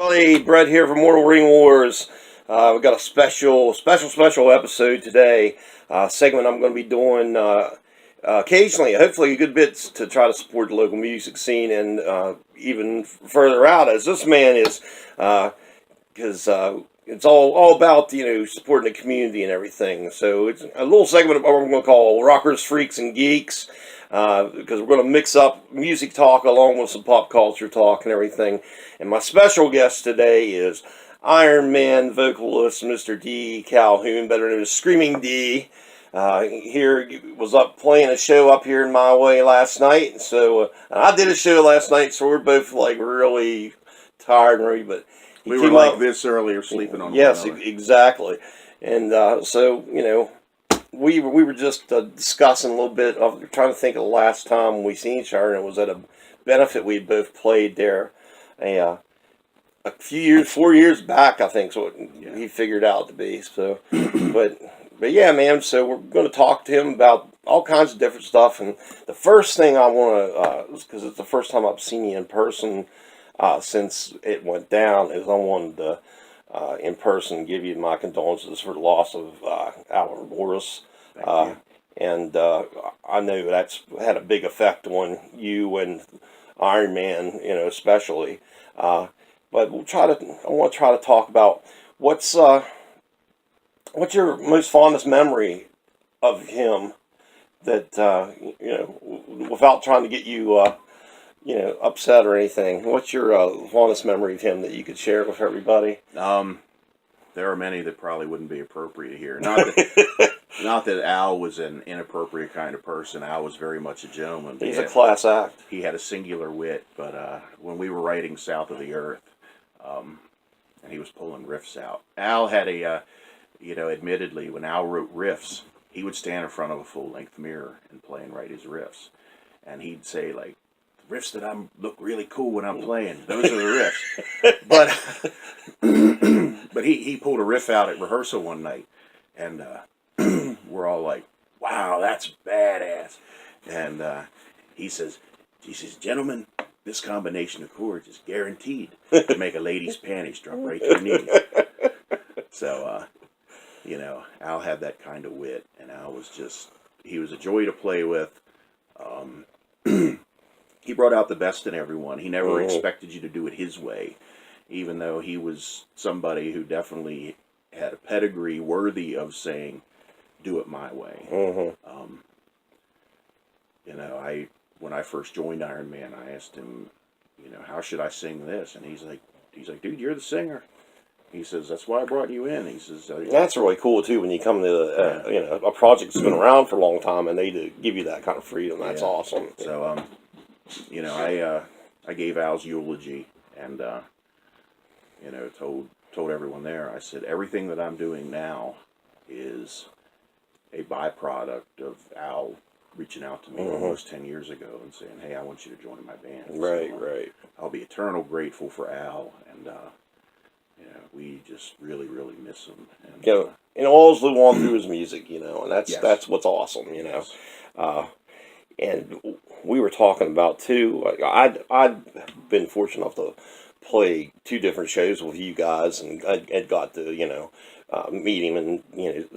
Hey, Brett here from Mortal Ring Wars. We've got a special episode today. Segment I'm going to be doing occasionally, hopefully a good bit to try to support the local music scene and even further out, as this man is, because it's all about supporting the community and everything. So it's a little segment of what we're going to call Rockers, Freaks, and Geeks. Because we're going to mix up music talk along with some pop culture talk and everything. And my special guest today is Iron Man vocalist Mr. Dee Calhoun, better known as Screaming Dee. Here was up playing a show up here in my way last night. So I did a show last night, so we're both like really tired and ready. But we were like this earlier, sleeping on. Yes, exactly. And so we were just discussing a little bit of trying to think of the last time we seen each other, and it was at a benefit we both played there a few years, 4 years back, I think. So he figured out to be so, but yeah, man. So we're going to talk to him about all kinds of different stuff, and the first thing I want to, because it's the first time I've seen you in person since it went down, is I wanted to. In person, give you my condolences for the loss of Albert Morris. And I know that's had a big effect on you and Iron Man, especially. But I want to try to talk about what's your most fondest memory of him that, without trying to get you, upset or anything. What's your fondest memory of him that you could share with everybody? There are many that probably wouldn't be appropriate here. Not that Al was an inappropriate kind of person. Al was very much a gentleman. He's a class act. He had a singular wit, but when we were writing South of the Earth, and he was pulling riffs out, Al had admittedly, when Al wrote riffs, he would stand in front of a full-length mirror and play and write his riffs. And he'd say, like, riffs that look really cool when I'm playing. Those are the riffs. But he pulled a riff out at rehearsal one night, and we're all like, "Wow, that's badass!" And he says, "Gentlemen, this combination of chords is guaranteed to make a lady's panties drop right to her knees." So, Al had that kind of wit, and Al was he was a joy to play with. He brought out the best in everyone. He never expected you to do it his way, even though he was somebody who definitely had a pedigree worthy of saying, "Do it my way." When I first joined Iron Man, I asked him, how should I sing this? And he's like, "Dude, you're the singer." He says, "That's why I brought you in." He says, "That's really cool too when you come to a project that's been around for a long time and they give you that kind of freedom. That's awesome." So I gave Al's eulogy and told everyone there. I said, everything that I'm doing now is a byproduct of Al reaching out to me almost 10 years ago and saying, "Hey, I want you to join my band." Right. I'll be eternal grateful for Al, and we just really, really miss him. And all's live on through his music, and that's what's awesome, Yes. And we were talking about too. I'd been fortunate enough to play 2 different shows with you guys, and I got to meet him and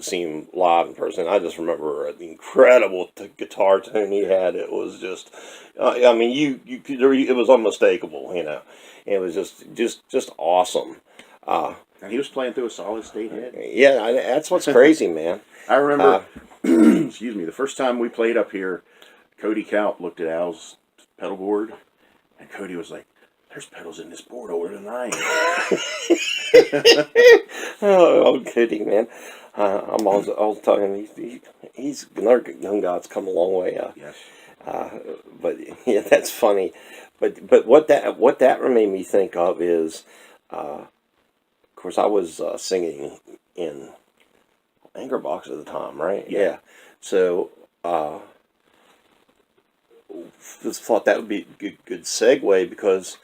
see him live in person. I just remember the incredible guitar tone he had. It was just, it was unmistakable. It was just awesome. And he was playing through a solid state head. Yeah, that's what's crazy, man. I remember, excuse me, the first time we played up here, Cody Kaup looked at Al's pedal board, and Cody was like, "There's pedals in this board older than I am." Oh, Cody, man. I was telling him he's another young guy that's come a long way. Yes. But yeah, that's funny. But what that made me think of is, of course, I was singing in Anchorbox at the time, right? Yeah. So just thought that would be a good segue, because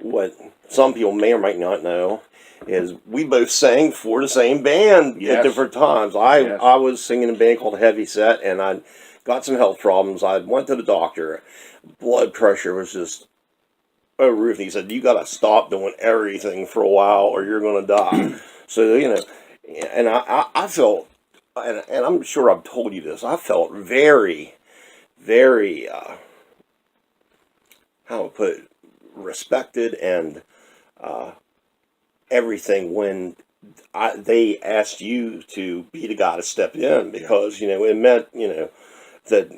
what some people may or might not know is we both sang for the same band at different times. I was singing in a band called Heavy Set, and I got some health problems. I went to the doctor. Blood pressure was just Ruth, he said, you got to stop doing everything for a while or you're going to die. So, and I felt, and I'm sure I've told you this, I felt very, very, how to put it, respected and everything when they asked you to be the guy to step in, because it meant that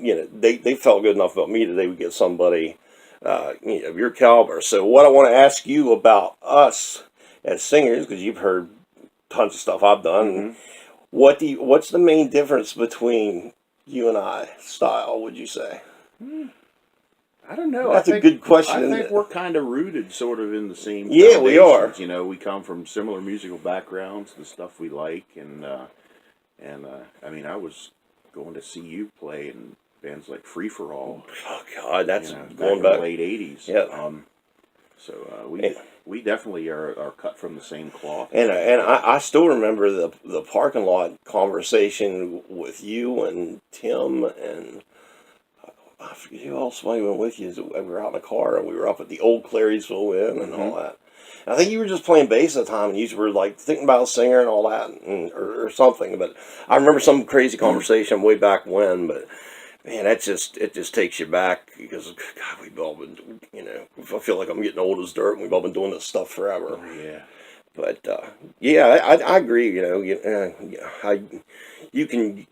they felt good enough about me that they would get somebody of your caliber. So what I want to ask you about us as singers, because you've heard tons of stuff I've done, Mm-hmm. what's the main difference between you and I style, would you say? I don't know. That's a good question. I think we're kind of rooted sort of in the same Yeah, we are. foundations. We come from similar musical backgrounds, the stuff we like, and I mean, I was going to see you play in bands like Free for All. Oh God, that's back going in back. the late '80s. Yeah. So And- we definitely are cut from the same cloth. And I still remember the parking lot conversation with you and Tim and I forget who else might have been with you. We were out in the car and we were up at the old Clary'sville Inn and all that. And I think you were just playing bass at the time and you were like thinking about a singer and all that or something. But I remember some crazy conversation way back when. But man, it just takes you back because God, we've all been I feel like I'm getting old as dirt and we've all been doing this stuff forever. Yeah. But yeah, I agree. You can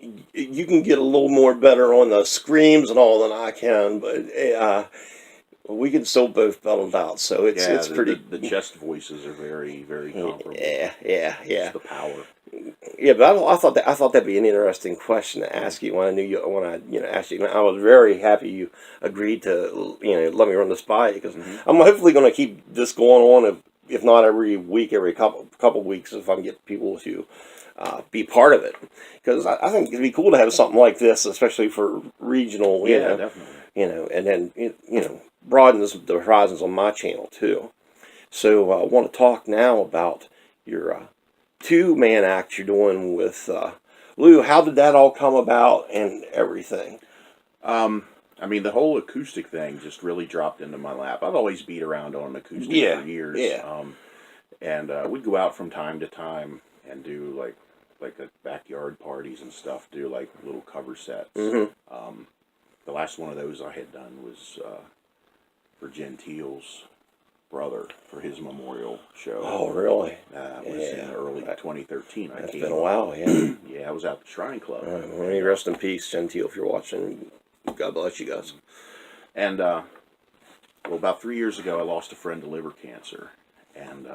get a little more better on the screams and all than I can, but we can still both battle it out. So it's pretty. The chest voices are very, very comparable. Yeah. It's the power. Yeah, but I thought that'd be an interesting question to ask you when I asked you. And I was very happy you agreed to let me run this by you because I'm hopefully going to keep this going on if not every week, every couple weeks, if I can get people to be part of it. Because I think it'd be cool to have something like this, especially for regional. Definitely. And then broadens the horizons on my channel too. So I want to talk now about your two-man act you're doing with Lou. How did that all come about and everything? I mean, the whole acoustic thing just really dropped into my lap. I've always beat around on acoustic for years. Yeah. And we'd go out from time to time and do like a backyard parties and stuff, do like little cover sets. The last one of those I had done was for Gentile's brother for his memorial show. Oh, really? It was in early 2013. That's been a while, yeah. Yeah, I was at the Shrine Club. Well, rest in peace, Gentile, if you're watching. God bless you guys. And, about 3 years ago, I lost a friend to liver cancer. And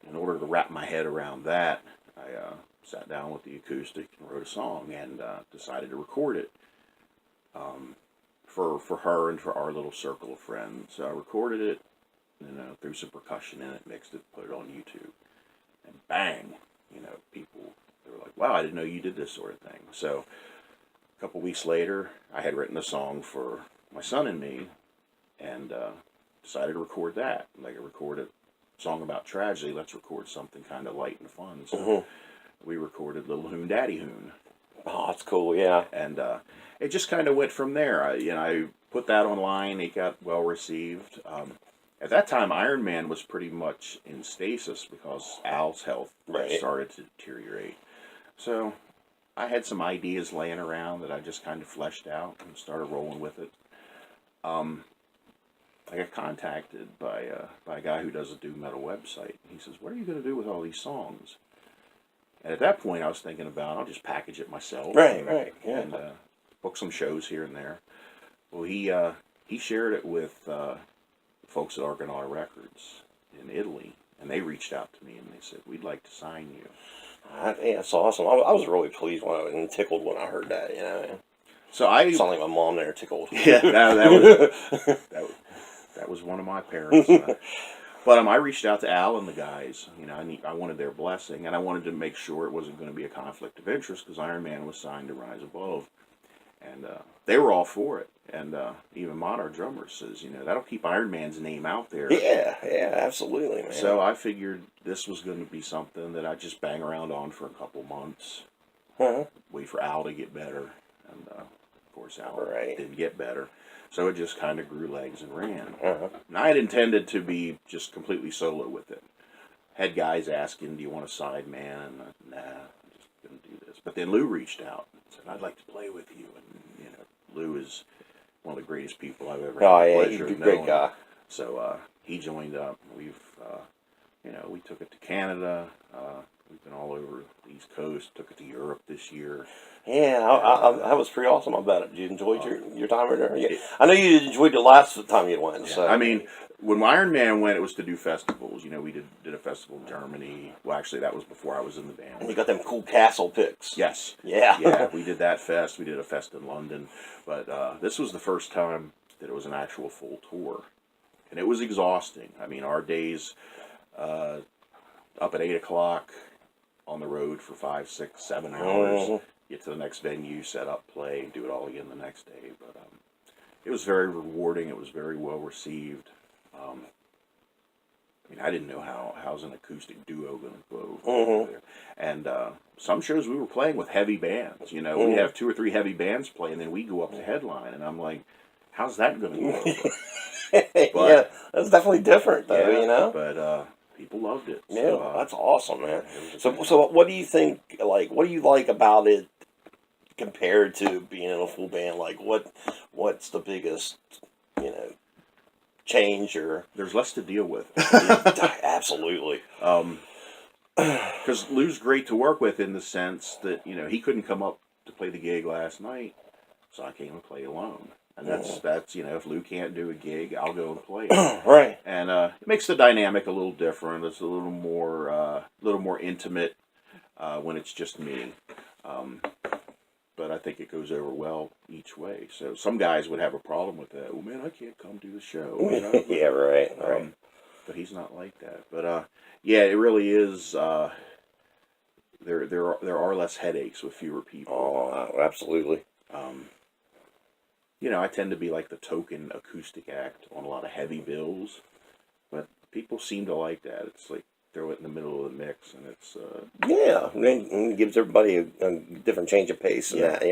in order to wrap my head around that, I sat down with the acoustic and wrote a song and decided to record it for her and for our little circle of friends. So I recorded it, threw some percussion in it, mixed it, put it on YouTube. And bang, people, they were like, wow, I didn't know you did this sort of thing. So a couple weeks later, I had written a song for my son and me, and decided to record that. Like, I recorded a song about tragedy. Let's record something kind of light and fun. So we recorded Little Hoon Daddy Hoon. Oh, that's cool, yeah. And it just kind of went from there. I put that online. It got well received. At that time, Iron Man was pretty much in stasis because Al's health started to deteriorate. So I had some ideas laying around that I just kind of fleshed out and started rolling with it. I got contacted by a guy who does a doom metal website. He says, what are you going to do with all these songs? And at that point, I was thinking about, I'll just package it myself. Right, yeah. And book some shows here and there. Well, he shared it with folks at Argonaut Records in Italy, and they reached out to me and they said, we'd like to sign you. Yeah, that's awesome. I was really pleased and tickled when I heard that, So I sound like my mom there, tickled. Yeah, that was one of my parents. But I reached out to Al and the guys. I wanted their blessing, and I wanted to make sure it wasn't going to be a conflict of interest because Iron Man was signed to Rise Above, and they were all for it. And even Mon, our drummer, says, that'll keep Iron Man's name out there. Yeah, absolutely, man. So I figured this was going to be something that I'd just bang around on for a couple months, wait for Al to get better, and of course course, Al Right. didn't get better. So it just kind of grew legs and ran. Uh-huh. And I had intended to be just completely solo with it. Had guys asking, do you want a side man? And nah, I'm just going to do this. But then Lou reached out and said, I'd like to play with you. And, Lou is one of the greatest people I've ever Oh, had the yeah, pleasure he's a of great knowing. guy. So he joined up. We've, we took it to Canada. We've been all over the East Coast. Took it to Europe this year. Yeah, that was pretty awesome about it. You enjoyed your time right there? Yeah. I know you enjoyed the last time you went. Yeah, So I mean, when Iron Man went, it was to do festivals. We did a festival in Germany. Well, actually, that was before I was in the band. and you got them cool castle picks. Yes. Yeah. Yeah, we did that fest. We did a fest in London. But this was the first time that it was an actual full tour. And it was exhausting. I mean, our days up at 8 o'clock on the road for 5, 6, 7 hours. Mhm. Get to the next venue, set up, play, do it all again the next day. But it was very rewarding. It was very well received. I didn't know how's an acoustic duo going to go over there. And some shows we were playing with heavy bands. We'd have 2 or 3 heavy bands play, and then we go up to headline. And I'm like, how's that going to go over? Yeah, that's definitely different, though. Yeah, but people loved it. Yeah, So, that's awesome, man. it was So what do you think? Like, what do you like about it compared to being in a full band? Like, what's the biggest, change or? there's less to deal with. Absolutely. Because Lou's great to work with in the sense that, he couldn't come up to play the gig last night, so I came and play alone. And that's if Lou can't do a gig, I'll go and play it. Right. And it makes the dynamic a little different. It's a little more intimate when it's just me. But I think it goes over well each way. So some guys would have a problem with that. Oh man, I can't come do the show. Yeah, right. But he's not like that. But yeah, it really is. There are less headaches with fewer people. Oh, absolutely. I tend to be like the token acoustic act on a lot of heavy bills, but people seem to like that. It's like throw it in the middle of the mix, and it's Yeah, and it gives everybody a different change of pace, and Yeah. that,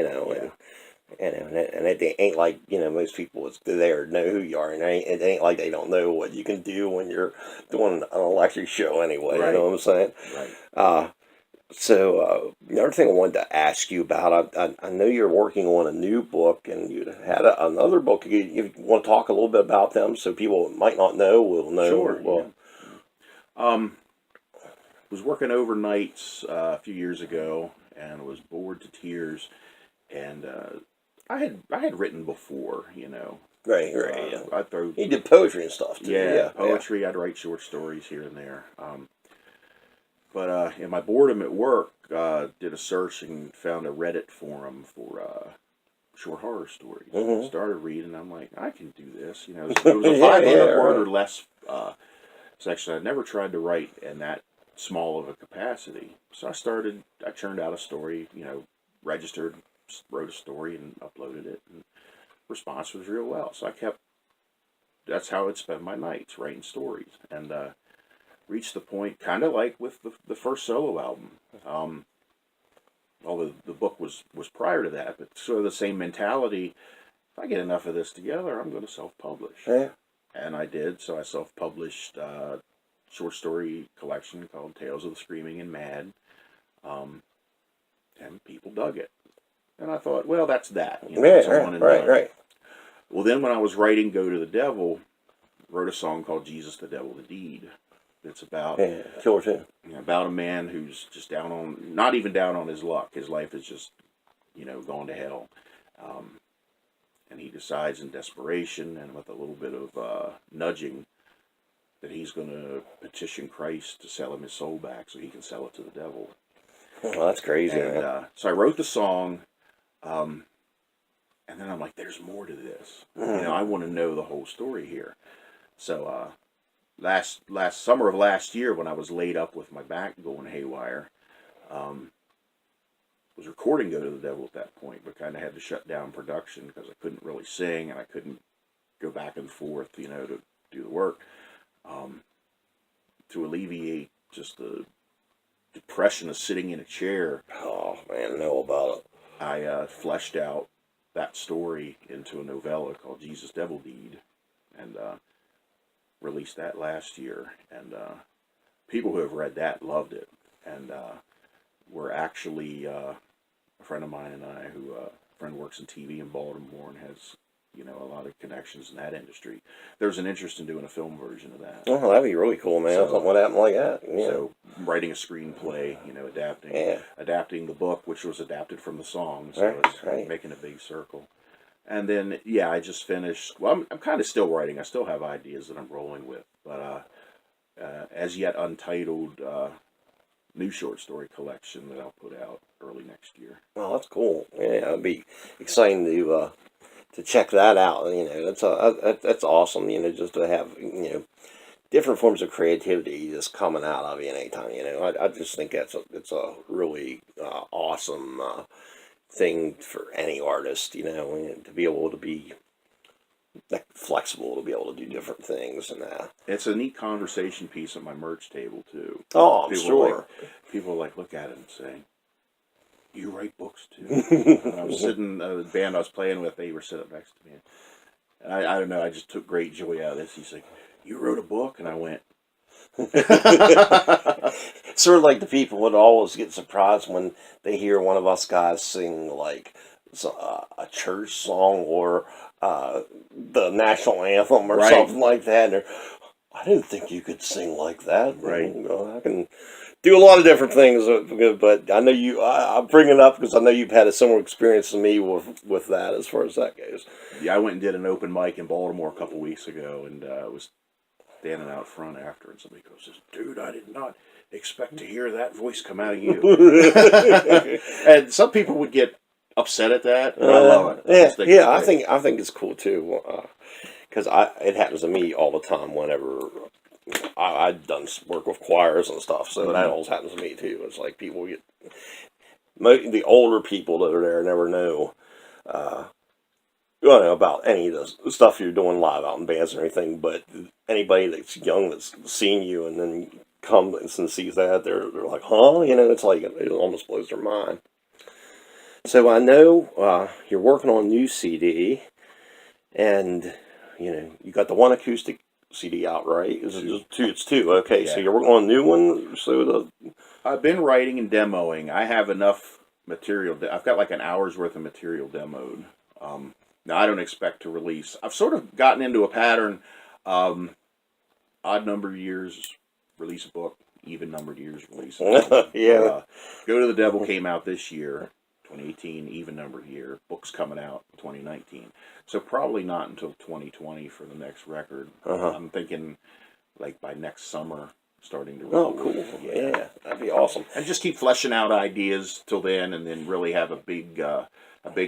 and it ain't like most people is there know who you are, and it ain't like they don't know what you can do when you're doing an electric show anyway. Right. You know what I'm saying? right. So another thing I wanted to ask you about, I know you're working on a new book, and you had another book. You want to talk a little bit about them, so people might not know will know. Sure. Well, Was working overnights a few years ago, and was bored to tears, and I had written before, right. Yeah. I throw He did poetry and stuff too. Yeah, poetry. I'd write short stories here and there. But in my boredom at work, did a search and found a Reddit forum for short horror stories. Started reading. I'm like, I can do this. It was a 500 word or less section. I never tried to write in that small of a capacity. So I churned out a story, registered, wrote a story and uploaded it. And response was real well. So that's how I'd spend my nights, writing stories. And reached the point, kind of like with the first solo album. Although the book was prior to that, but sort of the same mentality. If I get enough of this together, I'm going to self-publish. Yeah. And I did, so I self-published a short story collection called Tales of the Screaming and Mad. And people dug it. And I thought, well, that's that. Right. Well, then when I was writing Go to the Devil, wrote a song called Jesus, the Devil, the Deed. It's about Killer too. About a man who's just not even down on his luck. His life is just, gone to hell. And he decides in desperation and with a little bit of nudging that he's going to petition Christ to sell him his soul back so he can sell it to the devil. Oh, that's crazy. And so I wrote the song, and then I'm like, there's more to this. I want to know the whole story here. So last summer of last year, when I was laid up with my back going haywire, was recording Go to the Devil at that point, but kind of had to shut down production because I couldn't really sing and I couldn't go back and forth, to do the work. To alleviate just the depression of sitting in a chair. Oh man, I know about it. I fleshed out that story into a novella called Jesus Devil Deed, and released that last year. And people who have read that loved it. And we're actually, a friend of mine and I, who a friend works in TV in Baltimore and has, a lot of connections in that industry. There's an interest in doing a film version of that. Oh, that'd be really cool, man. So, Something would happen like that. Yeah. So writing a screenplay, adapting the book, which was adapted from the song, so it's making a big circle. And then, I just finished. Well, I'm kind of still writing. I still have ideas that I'm rolling with, but as yet untitled new short story collection that I'll put out early next year. Oh, that's cool. Yeah, it'd be exciting to check that out. That's awesome. Just to have different forms of creativity just coming out of you anytime. I just think it's a really awesome thing for any artist. To be able to be flexible, to be able to do different things, and it's a neat conversation piece at my merch table too. Oh, I'm sure. People look at it and say, "You write books too?" And I was sitting, the band I was playing with, they were sitting up next to me. And I don't know, I just took great joy out of this. He's like, "You wrote a book?" And I went, sort of like the people would always get surprised when they hear one of us guys sing like a church song or the national anthem or something like that. And I didn't think you could sing like that. Right. I can do a lot of different things, but I know I bring it up because I know you've had a similar experience to me with that as far as that goes. Yeah, I went and did an open mic in Baltimore a couple weeks ago, and was standing out front after, and somebody goes, "Dude, I did not expect to hear that voice come out of you." And some people would get upset at that. And I love it. I think it's cool too, because it happens to me all the time. Whenever I've done work with choirs and stuff, so that always happens to me too. It's like people get the older people that are there never know. About any of the stuff you're doing live out in bands or anything, but anybody that's young that's seen you and then comes and sees that, they're like, huh? It's like it almost blows their mind. So I know you're working on a new CD, and you got the one acoustic CD out, right? Is it just two? It's two. Okay, yeah. So you're working on a new one. So I've been writing and demoing. I have enough material. I've got like an hour's worth of material demoed. Now, I don't expect to release. I've sort of gotten into a pattern. Odd number of years, release a book. Even numbered years, release a book. Yeah. Go to the Devil came out this year, 2018. Even numbered year. Book's coming out 2019. So probably not until 2020 for the next record. I'm thinking like by next summer, starting to record. Oh, cool. Yeah, that'd be awesome. And just keep fleshing out ideas till then, and then really have a big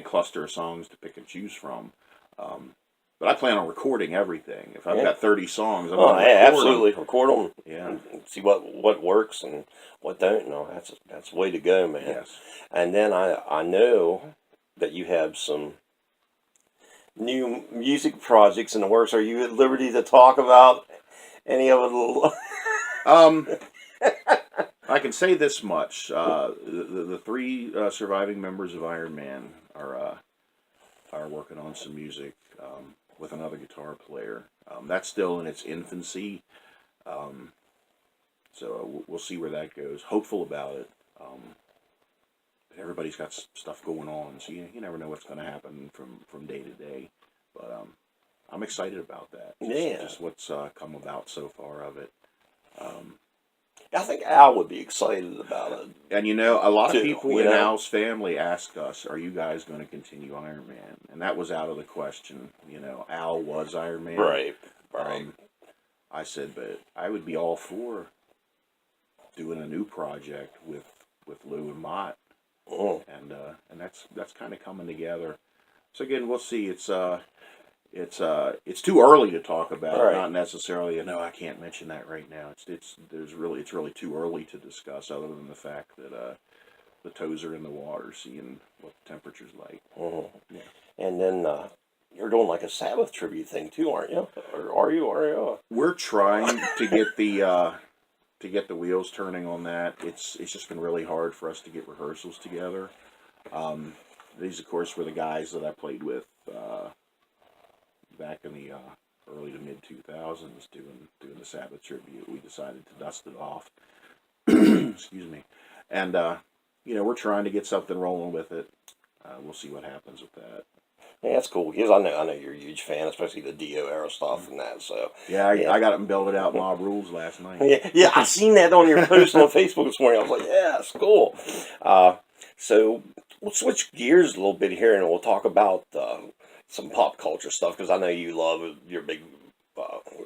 cluster of songs to pick and choose from. But I plan on recording everything. If I've got 30 songs, I'm going to absolutely record them. Yeah, and see what works and what don't. No, that's the way to go, man. Yes. And then I know that you have some new music projects in the works. Are you at liberty to talk about any of it? I can say this much: the three surviving members of Iron Man are working on some music with another guitar player. That's still in its infancy, so we'll see where that goes. Hopeful about it. Everybody's got stuff going on, so you never know what's going to happen from day to day. But I'm excited about that. Just what's come about so far of it. I think Al would be excited about it. And a lot of people in Al's family asked us, "Are you guys going to continue Iron Man?" And that was out of the question. Al was Iron Man. Right. I said, but I would be all for doing a new project with Lou and Mott. Oh. And that's kind of coming together. So again, we'll see. It's too early to talk about. Right. Not necessarily. No, I can't mention that right now. It's really too early to discuss. Other than the fact that the toes are in the water, seeing what the temperature's like. Mm-hmm. Yeah. And then you're doing like a Sabbath tribute thing too, aren't you? Or are you? We're trying to get the wheels turning on that. It's just been really hard for us to get rehearsals together. These, of course, were the guys that I played with back in the early to mid 2000s doing the Sabbath tribute. We decided to dust it off. Excuse me. And, we're trying to get something rolling with it. We'll see what happens with that. Yeah, that's cool because I know you're a huge fan, especially the Dio era stuff and that. So yeah, I got up and belted out Mob Rules last night. Yeah, I seen that on your post on Facebook this morning. I was like, yeah, it's cool. So we'll switch gears a little bit here, and we'll talk about some pop culture stuff because I know you're big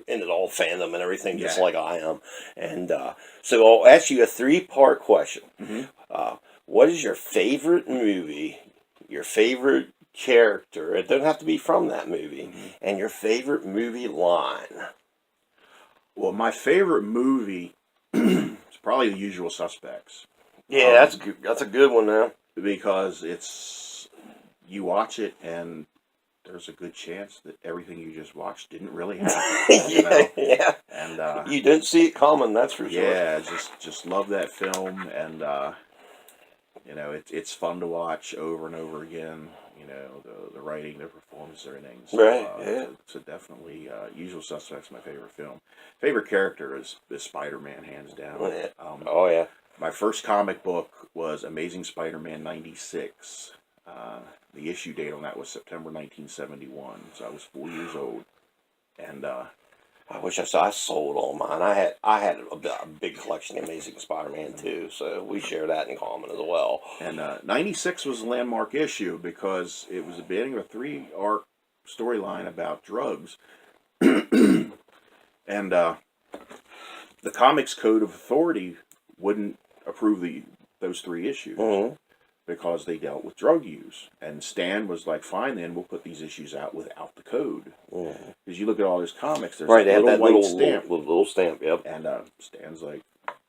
into the whole fandom and everything, just like I am. And so I'll ask you a 3-part question. Mm-hmm. What is your favorite movie? Your favorite character? It doesn't have to be from that movie. Mm-hmm. And your favorite movie line? Well, my favorite movie is probably The Usual Suspects. Yeah, that's a good one now. Because you watch it and there's a good chance that everything you just watched didn't really happen. Yeah. And you didn't see it coming, that's for sure. Yeah, just love that film, and it's fun to watch over and over again. The writing, the performance, everything. So, right. Yeah. So definitely, Usual Suspects, my favorite film. Favorite character is Spider-Man, hands down. Oh yeah. My first comic book was Amazing Spider-Man '96. The issue date on that was September 1971, so I was 4 years old. And I wish I sold all mine. I had a big collection of Amazing Spider-Man too, so we share that in common as well. And '96 was a landmark issue because it was the beginning of a 3-arc storyline about drugs. And the Comics Code of Authority wouldn't approve those 3 issues. Mm-hmm. Because they dealt with drug use. And Stan was like, fine then, we'll put these issues out without the code. Because you look at all his comics, there's right, a little white stamp. Little stamp, yep. And Stan's like,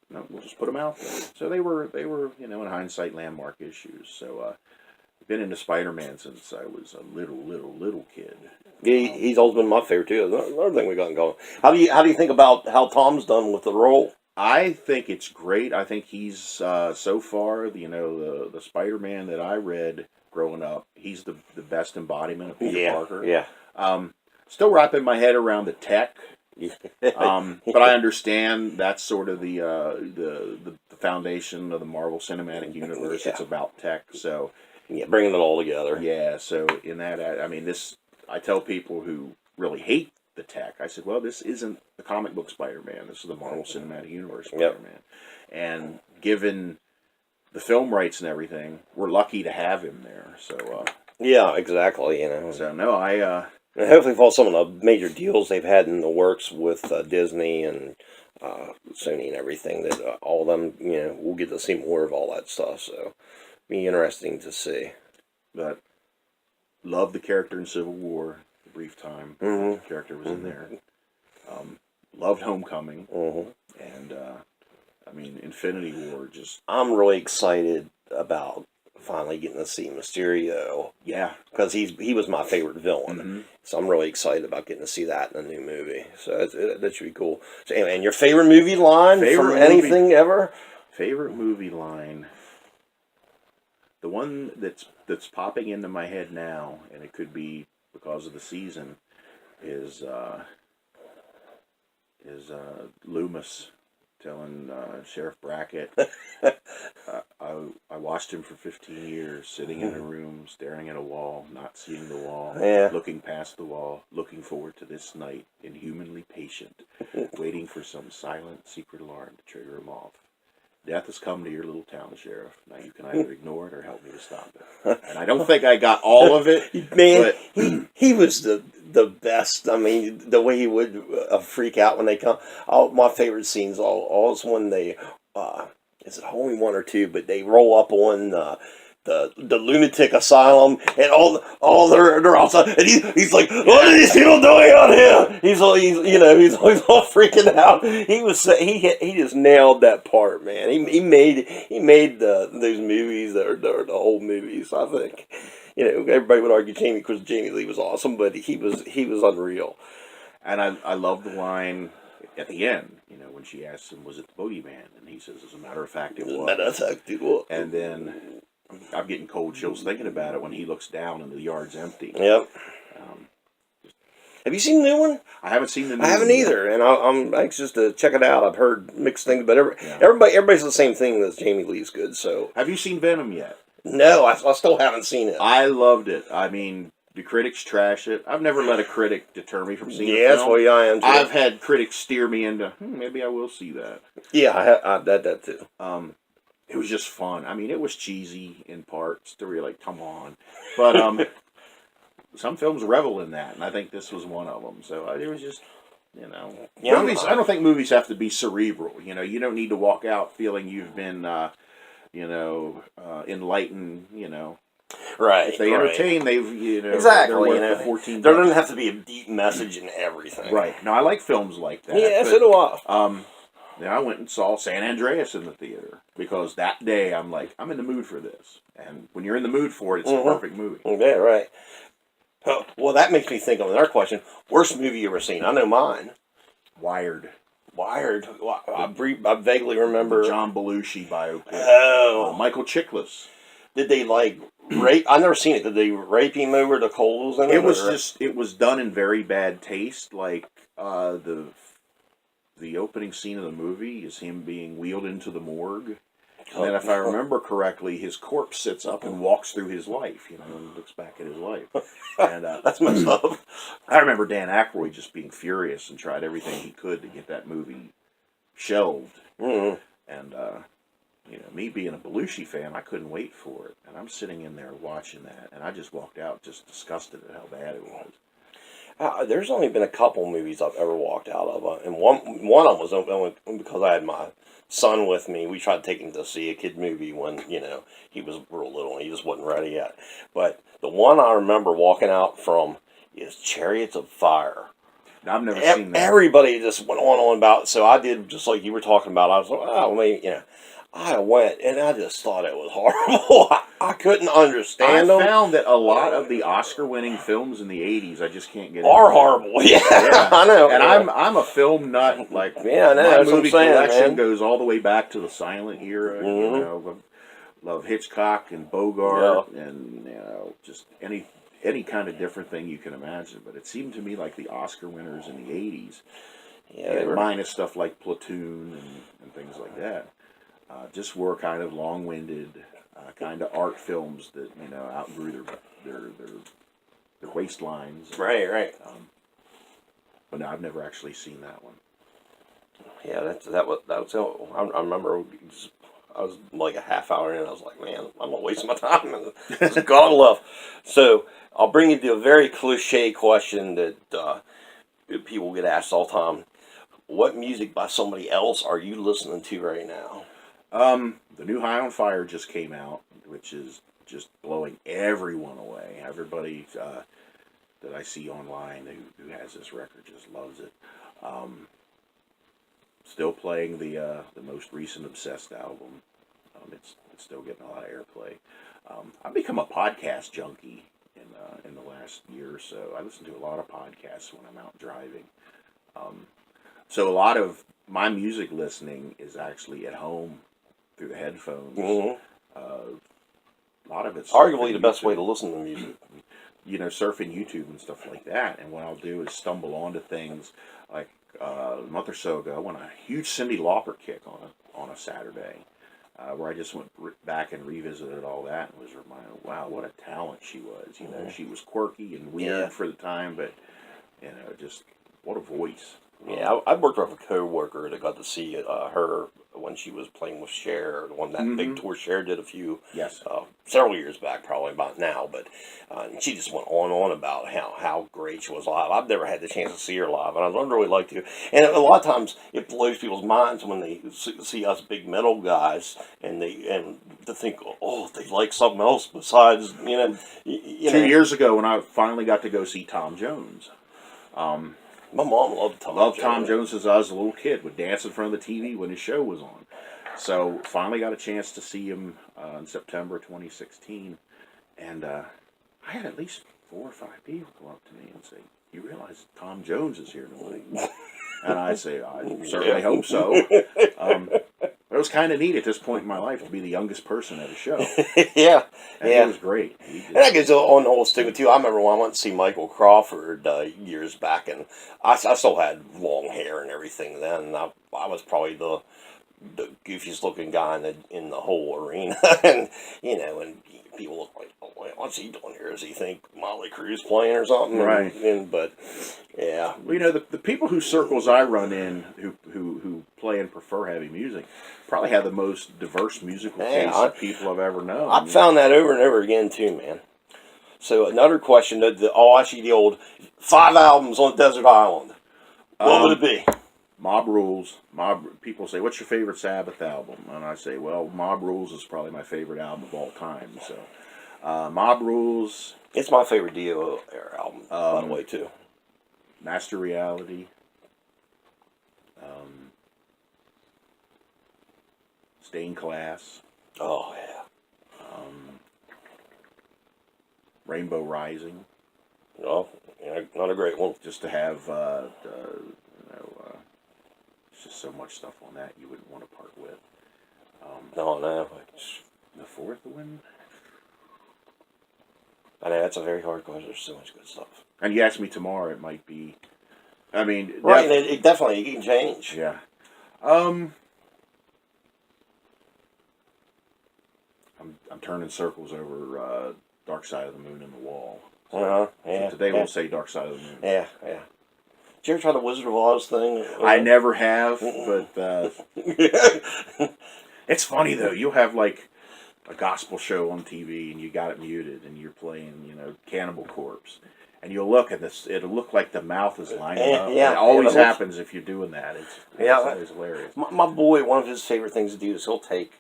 no, we'll just put them out there. So they were in hindsight, landmark issues. So I've been into Spider-Man since I was a little kid. Yeah, he's always been my favorite too. Another thing we got going. How do you think about how Tom's done with the role? I think it's great. I think he's so far, the Spider-Man that I read growing up, he's the best embodiment of Peter Parker. Yeah. Still wrapping my head around the tech, but I understand that's sort of the foundation of the Marvel Cinematic Universe. Yeah. It's about tech, so bringing it all together. Yeah. So in that, I tell people who really hate the tech, I said, well, this isn't the comic book Spider-Man. This is the Marvel Cinematic Universe Spider-Man. Yep. And given the film rights and everything, we're lucky to have him there. So yeah, exactly. So no, and hopefully for some of the major deals they've had in the works with Disney and Sony and everything, that all of them, we'll get to see more of all that stuff. So be interesting to see. But love the character in Civil War. Brief time. Mm-hmm. The character was in there. Loved Homecoming. Mm-hmm. And Infinity War. I'm really excited about finally getting to see Mysterio. Yeah, because he was my favorite villain. Mm-hmm. So I'm really excited about getting to see that in a new movie. So that should be cool. So, and your favorite movie line from anything ever? Favorite movie line. The one that's popping into my head now, and it could be because of the season, is Loomis telling Sheriff Brackett, I watched him for 15 years, sitting in a room, staring at a wall, not seeing the wall, looking past the wall, looking forward to this night, inhumanly patient, waiting for some silent, secret alarm to trigger him off. Death has come to your little town, Sheriff. Now you can either ignore it or help me to stop it. And I don't think I got all of it. Man, but he was the best. I mean, the way he would freak out when they come. My favorite scenes always when they, is it only 1 or 2, but they roll up on the lunatic asylum, and all they're outside, and he's like, what are these people doing out here? He's all freaking out. He just nailed that part, man. He made those movies that are the whole movies. I think, everybody would argue because Jamie Lee was awesome, but he was unreal. And I love the line at the end, when she asks him, was it the boogeyman? And he says, as a matter of fact, it was. Matter of fact, it was. And then I'm getting cold chills thinking about it when he looks down and the yard's empty. Yep. Um, Have you seen the new one? I haven't seen the new I haven't one yet. either, and I'm anxious to check it out. I've heard mixed things, but Yeah. everybody's the same thing as Jamie Lee's good. So Have you seen Venom yet? no, I still haven't seen it. I loved it. I mean, the critics trash it. I've never let a critic deter me from seeing a Yeah, that's film. what I am too. I've had critics steer me into, maybe I will see that. Yeah, I that too. It was just fun. I mean, it was cheesy in parts to really, like, come on. But some films revel in that, and I think this was one of them. So it was just, Yeah, movies. I don't think movies have to be cerebral. You don't need to walk out feeling you've been, enlightened. Right. If they entertain, they've exactly. they're worth the 14 there bucks. doesn't have to be a deep message in everything. Right. Now I like films like that. Yeah, but, so do I. Then I went and saw San Andreas in the theater because that day I'm like, I'm in the mood for this. And when you're in the mood for it, it's a perfect movie. Yeah, right. Oh, well, that makes me think of another question. Worst movie you ever seen? I know mine. Wired. Wired. Well, I vaguely remember. John Belushi biopic. Oh. Michael Chiklis. Did they rape? I've never seen it. Did they rape him over the coals? It was done in very bad taste. Like the opening scene of the movie is him being wheeled into the morgue. And then, if I remember correctly, his corpse sits up and walks through his life, and looks back at his life. And that's messed up. I remember Dan Aykroyd just being furious and tried everything he could to get that movie shelved. Mm-hmm. And, me being a Belushi fan, I couldn't wait for it. And I'm sitting in there watching that, and I just walked out just disgusted at how bad it was. There's only been a couple movies I've ever walked out of, and one of them was only because I had my son with me. We tried to take him to see a kid movie when he was real little and he just wasn't ready yet. But the one I remember walking out from is Chariots of Fire. Now, I've never seen that. Everybody just went on about it, so I did just like you were talking about. I was like, oh, maybe I went, and I just thought it was horrible. I couldn't understand them. I found that a lot of the Oscar-winning films in the 80s, I just can't get are horrible. Yeah, I know. And I'm a film nut. Like, yeah, I know. My That's movie what I'm saying, collection man. goes all the way back to the silent era. Mm-hmm. Love Hitchcock and Bogart, and just any kind of different thing you can imagine. But it seemed to me like the Oscar winners in the 80s, minus stuff like Platoon and things like that. Just were kind of long-winded, kind of art films that outgrew their waistlines. Right. But no, I've never actually seen that one. Yeah, that was. I remember I was like a half hour in. I was like, man, I'm not wasting my time. It's God love. So I'll bring you to a very cliche question that people get asked all the time. What music by somebody else are you listening to right now? The new High on Fire just came out, which is just blowing everyone away. Everybody that I see online who has this record just loves it. Still playing the most recent Obsessed album. It's still getting a lot of airplay. I've become a podcast junkie in the last year or so. I listen to a lot of podcasts when I'm out driving. So a lot of my music listening is actually at home through the headphones. Mm-hmm. A lot of it's arguably the best way to listen to music. Surfing YouTube and stuff like that. And what I'll do is stumble onto things like a month or so ago, I went on a huge Cyndi Lauper kick on a Saturday, where I just went back and revisited all that and was reminded, wow, what a talent she was. She was quirky and weird for the time, but just what a voice. Yeah, I worked with a co-worker that got to see her when she was playing with Cher, on that big tour Cher did a few, several years back, probably about now, but she just went on about how great she was live. I've never had the chance to see her live, and I'd really like to. And a lot of times it blows people's minds when they see us big metal guys, and to think, oh, they like something else besides, 2 years ago when I finally got to go see Tom Jones. My mom loved Tom Jones. Tom Jones since I was a little kid. Would dance in front of the TV when his show was on. So finally got a chance to see him in September 2016. And I had at least 4 or 5 people come up to me and say, you realize Tom Jones is here tonight? And I say, I certainly hope so. But it was kind of neat at this point in my life to be the youngest person at a show. Yeah, And yeah. it was great. And that goes on the whole stupid too. I remember when I went to see Michael Crawford years back, and I still had long hair and everything then. And I was probably the goofiest looking guy in the whole arena, and and people look like, oh, what's he doing here? Does he think Motley Crue's playing or something? Right. But yeah, well, the people whose circles I run in who play and prefer heavy music probably have the most diverse musical taste of people I've ever known. I've found that over and over again too, man. So another question: actually, the old 5 albums on a desert island. What would it be? Mob Rules. People say, "What's your favorite Sabbath album?" And I say, "Well, Mob Rules is probably my favorite album of all time." So, Mob Rules. It's my favorite Dio era album, by the way, too. Master Reality. Stained Class. Oh yeah. Rainbow Rising. Oh, yeah, not a great one. Just to have, it's just so much stuff on that you wouldn't want to part with. No. The fourth one. I know that's a very hard question. There's so much good stuff. And you ask me tomorrow, it might be. I mean, right? It definitely can change. Yeah. I'm turning circles over Dark Side of the Moon and the Wall. Yeah. So today we'll say Dark Side of the Moon. Yeah. Did you ever try the Wizard of Oz thing? I never have, but it's funny though. You'll have like a gospel show on TV and you got it muted and you're playing, Cannibal Corpse. And you'll look at this, it'll look like the mouth is lining up. Yeah, it always happens if you're doing that. It's always hilarious. My boy, one of his favorite things to do is he'll take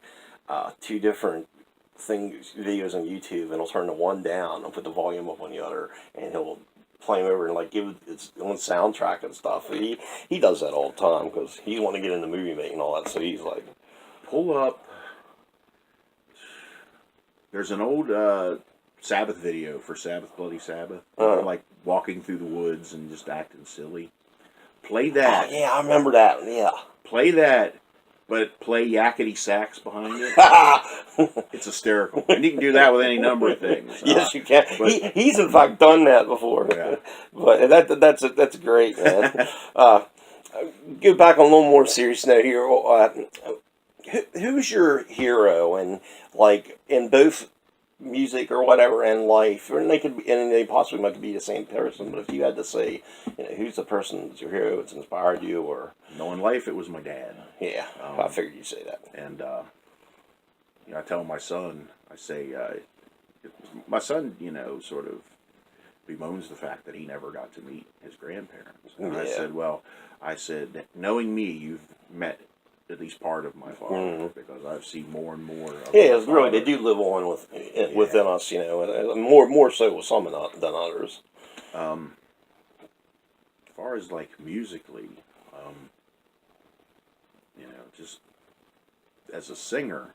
2 different videos on YouTube and he'll turn the one down and put the volume up on the other, and he'll play them over and like give it its own soundtrack and stuff. He does that all the time because he want to get into movie making and all that. So he's like, pull up. There's an old Sabbath video for Sabbath Bloody Sabbath. They're like walking through the woods and just acting silly. Play that. Oh, yeah, I remember that. Yeah. Play that, but play yakety sax behind it. It's hysterical. And you can do that with any number of things. Yes, you can. He's in fact done that before. Yeah. But that's great, man. Go back on a little more serious note here. Who's your hero, and like in both music or whatever and life, or they possibly might be the same person, but if you had to say, who's the person that's your hero that's inspired you, or in life it was my dad. Yeah, I figured you'd say that. And I tell my son, I say, my son, sort of bemoans the fact that he never got to meet his grandparents. And I said, knowing me, you've met at least part of my father, because I've seen more and more of it's really, they do live on within us, and more so with some than others. As far as like musically, just as a singer,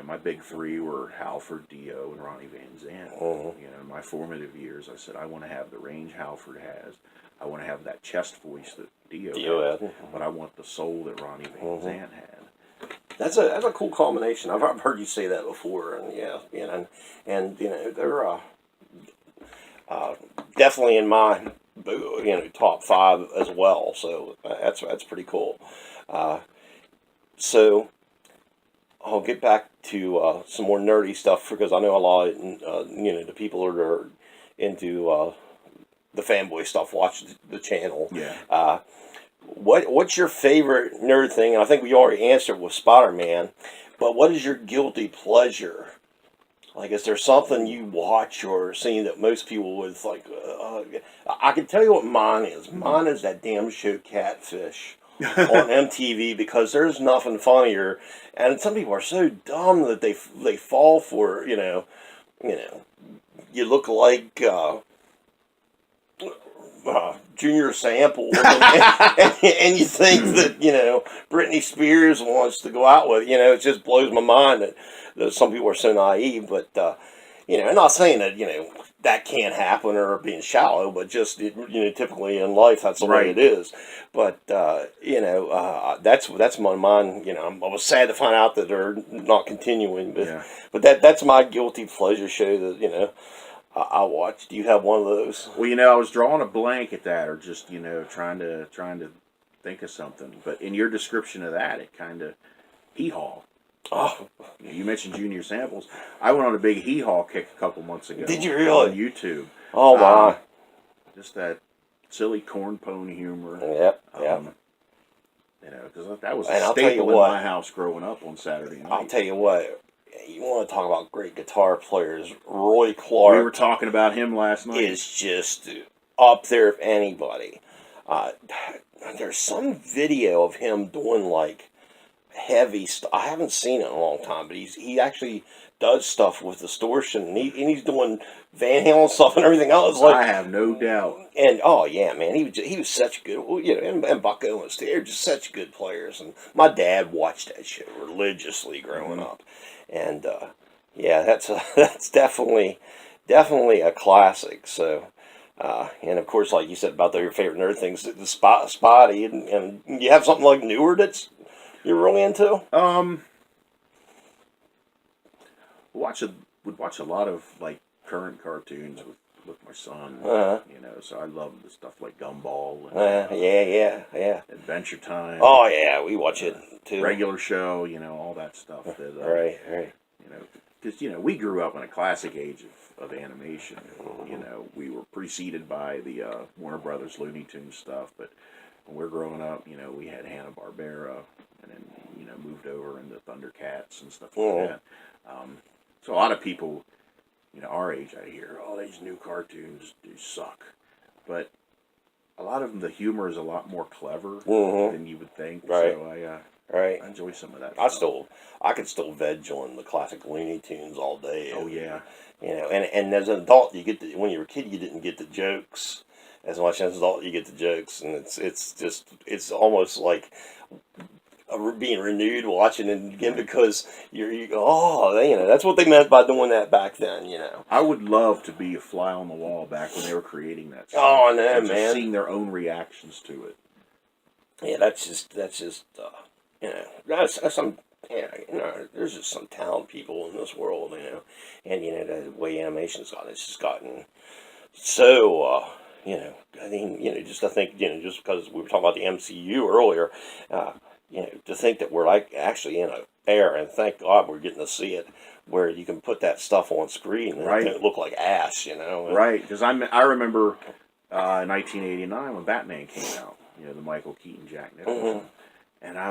my big 3 were Halford, Dio, and Ronnie Van Zant. In my formative years, I said I want to have the range Halford has. I want to have that chest voice that Dio had, but I want the soul that Ronnie Van Zant had. That's a cool combination. I've heard you say that before, and they're definitely in my top 5 as well. So that's pretty cool. So I'll get back to some more nerdy stuff, because I know a lot of the people that are into the fanboy stuff watch the channel. Yeah. What's your favorite nerd thing? And I think we already answered with Spider-Man, but what is your guilty pleasure? Like, is there something you watch or seen that most people would like? I can tell you what mine is. Mine is that damn show Catfish on MTV, because there's nothing funnier, and some people are so dumb that they fall for you look like Junior Sample, and you think that Britney Spears wants to go out with it just blows my mind that some people are so naive. But I'm not saying that that can't happen or being shallow, but just typically in life that's the way Right. it is. But that's my mind. I was sad to find out that they're not continuing, but Yeah. that's my guilty pleasure show that I watch. Do you have one of those? Well, I was drawing a blank at that, or just trying to think of something. But in your description of that, it kind of hee-haw. Oh, You mentioned Junior Samples. I went on a big hee-haw kick a couple months ago. Did you really? On YouTube. oh my! Just that silly corn pone humor. Yep, yep. Because that was And a I'll tell you staple in what. my house growing up on Saturday night. I'll tell you what. You want to talk about great guitar players? Roy We Clark were talking about him last night. is just up there if anybody. Uh, there's some video of him doing like heavy stuff. I haven't seen it in a long time, but he actually does stuff with distortion, and he's doing Van Halen stuff and everything else. I have no doubt. And oh yeah, man, he was such a good, and Buck Owens, they're just such good players. And my dad watched that show religiously growing up, and yeah, that's definitely a classic. So. And of course, like you said about your favorite nerd things, the Spotty, and you have something like newer that's you're really into. Would watch a lot of like current cartoons with my son. Uh-huh. So I love the stuff like Gumball and Yeah. Adventure Time. Oh yeah, we watch it too. Regular Show, all that stuff. That, Right. Because we grew up in a classic age of animation. We were preceded by the Warner Brothers Looney Tunes stuff, but when we're growing up, we had Hanna-Barbera, and then moved over into Thundercats and stuff like that. So a lot of people, our age, I hear, oh, these new cartoons do suck, but a lot of them, the humor is a lot more clever than you would think. Right. So Right. I enjoy some of that. I could still veg on the classic Looney Tunes all day. Oh yeah. And as an adult, when you were a kid, you didn't get the jokes as much as an adult. You get the jokes, and it's almost like being renewed watching it again because that's what they meant by doing that back then. I would love to be a fly on the wall back when they were creating that stuff. Oh, I know, and just man. seeing their own reactions to it. Yeah, that's just that's some. There's just some talented people in this world, and the way animation's gotten, it's just gotten so, I mean, just to think, just because we were talking about the MCU earlier, to think that we're like actually in a era, and thank God we're getting to see it, where you can put that stuff on screen and Right. it don't look like ass, Right, because I remember 1989 when Batman came out, the Michael Keaton, Jack Nicholson, and I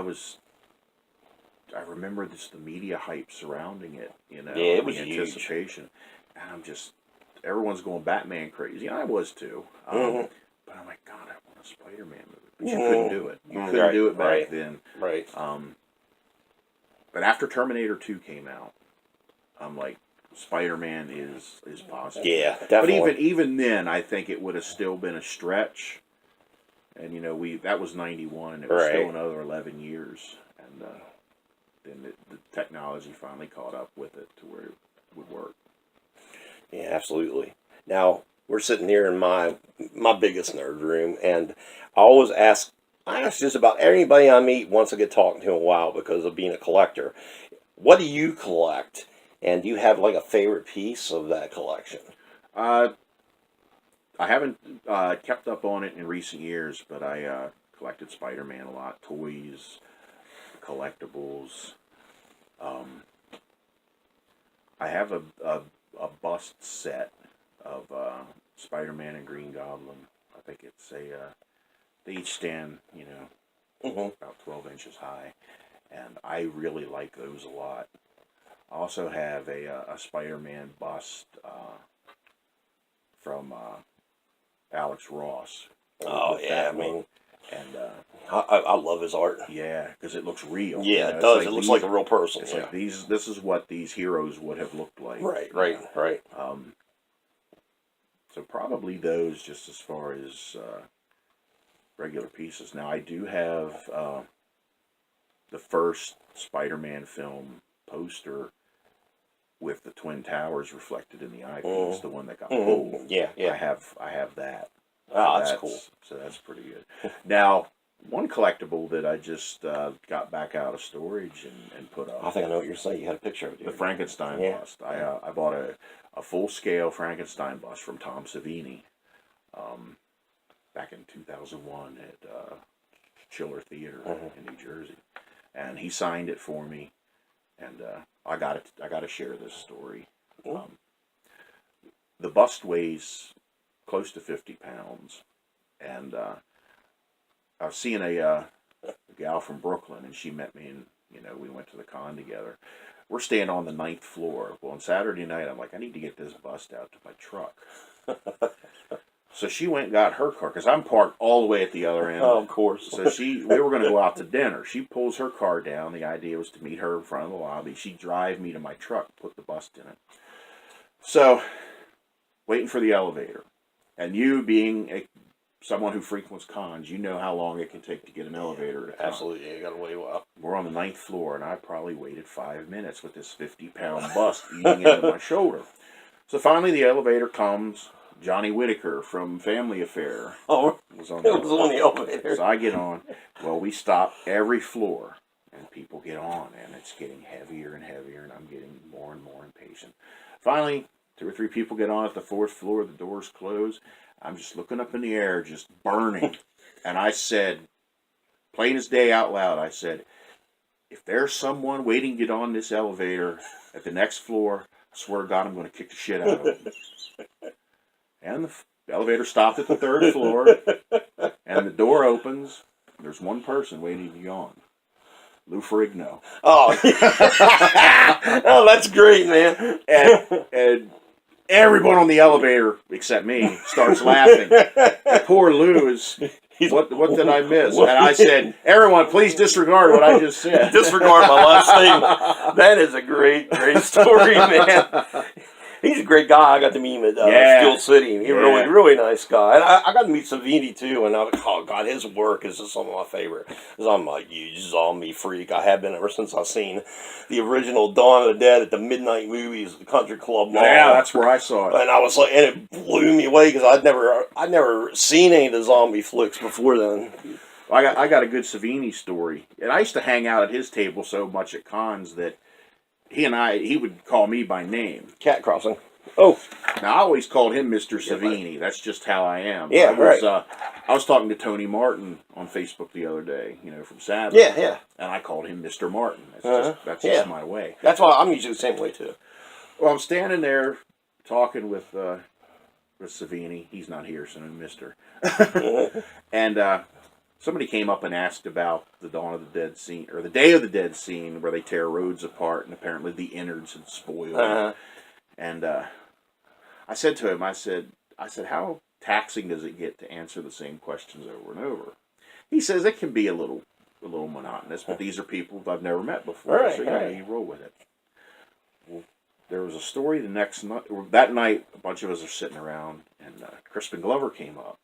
remember the media hype surrounding it, Yeah, it was the huge. anticipation, and everyone's going Batman crazy. I was too, but I'm like, God, I want a Spider-Man movie, but you couldn't do it. You couldn't do it back then, Right. But after Terminator 2 came out, I'm like, Spider-Man is possible. Yeah, definitely. But even then, I think it would have still been a stretch. And that was 91. It was Right. still another 11 years, and then the technology finally caught up with it to where it would work. Yeah, absolutely. Now we're sitting here in my biggest nerd room, and I ask just about everybody I meet once I get talking to in a while because of being a collector. What do you collect, and do you have like a favorite piece of that collection? I haven't kept up on it in recent years, but I collected Spider-Man a lot, toys, collectibles. I have a bust set of Spider-Man and Green Goblin. I think it's they each stand, about 12 inches high, and I really like those a lot. I also have a Spider-Man bust from Alex Ross. Oh with yeah, that I mean, look. And I love his art. yeah, because it looks real. Yeah, it it's does. like It looks these- like a real person. It's Yeah. like this is what these heroes would have looked like. Right. So probably those, just as far as regular pieces. Now I do have the first Spider-Man film poster with the Twin Towers reflected in the eyepiece, the one that got Mm-hmm. pulled. Yeah, yeah. I have that. Oh, So that's cool. So that's pretty good. Now, one collectible that I just got back out of storage and put up. I think I know what you're saying. You had a picture of it. The Frankenstein bust. I bought a full-scale Frankenstein bust from Tom Savini back in 2001 at Chiller Theater in New Jersey, and he signed it for me, and I got to share this story. The bust weighs close to 50 pounds, and I was seeing a gal from Brooklyn, and she met me, and we went to the con together. We're staying on the 9th floor. Well, on Saturday night, I'm like, I need to get this bust out to my truck. So she went and got her car, because I'm parked all the way at the other end. Oh, of course. So we were going to go out to dinner. She pulls her car down. The idea was to meet her in front of the lobby. She'd drive me to my truck, put the bust in it. So, waiting for the elevator. And you being someone who frequents cons, you know how long it can take to get an elevator. Absolutely, you got to wait a while. We're on the 9th floor, and I probably waited 5 minutes with this 50-pound bust eating into my shoulder. So finally, the elevator comes. Johnny Whitaker from Family Affair was on the elevator. So I get on. Well, we stop every floor, and people get on, and it's getting heavier and heavier, and I'm getting more and more impatient. Finally, 2 or 3 people get on at the 4th floor. The doors close. I'm just looking up in the air, just burning. And I said, plain as day out loud, I said, if there's someone waiting to get on this elevator at the next floor, I swear to God, I'm going to kick the shit out of them. And the elevator stopped at the 3rd floor, and the door opens. There's one person waiting to get on. Lou Ferrigno. Oh, oh, that's great, man. And everyone on the elevator, except me, starts laughing. And poor Lou is, what did I miss? And I said, everyone, please disregard what I just said. Disregard my last statement. That is a great story, man. He's a great guy. I got to meet him at Steel City. He's a really nice guy. And I got to meet Savini, too, and I was like, oh, God, his work is just some of my favorite. Because I'm a huge zombie freak. I have been ever since I've seen the original Dawn of the Dead at the Midnight Movies, the Country Club Mall. Yeah, that's where I saw it. And I was like, and it blew me away because I'd never seen any of the zombie flicks before then. I got a good Savini story. And I used to hang out at his table so much at cons that he would call me by name. Cat crossing. Oh. Now, I always called him Mr. Savini. That's just how I am. Yeah, right. I was talking to Tony Martin on Facebook the other day, from Savage. Yeah. And I called him Mr. Martin. That's just my way. That's why I'm usually the same way, too. Well, I'm standing there talking with Savini. He's not here, so I'm Mr. And somebody came up and asked about the Dawn of the Dead scene, or the Day of the Dead scene, where they tear roads apart, and apparently the innards had spoiled. And I said to him, I said, how taxing does it get to answer the same questions over and over? He says it can be a little monotonous, but these are people I've never met before, so you roll with it. Well, there was a story the next night. That night, a bunch of us are sitting around, and Crispin Glover came up.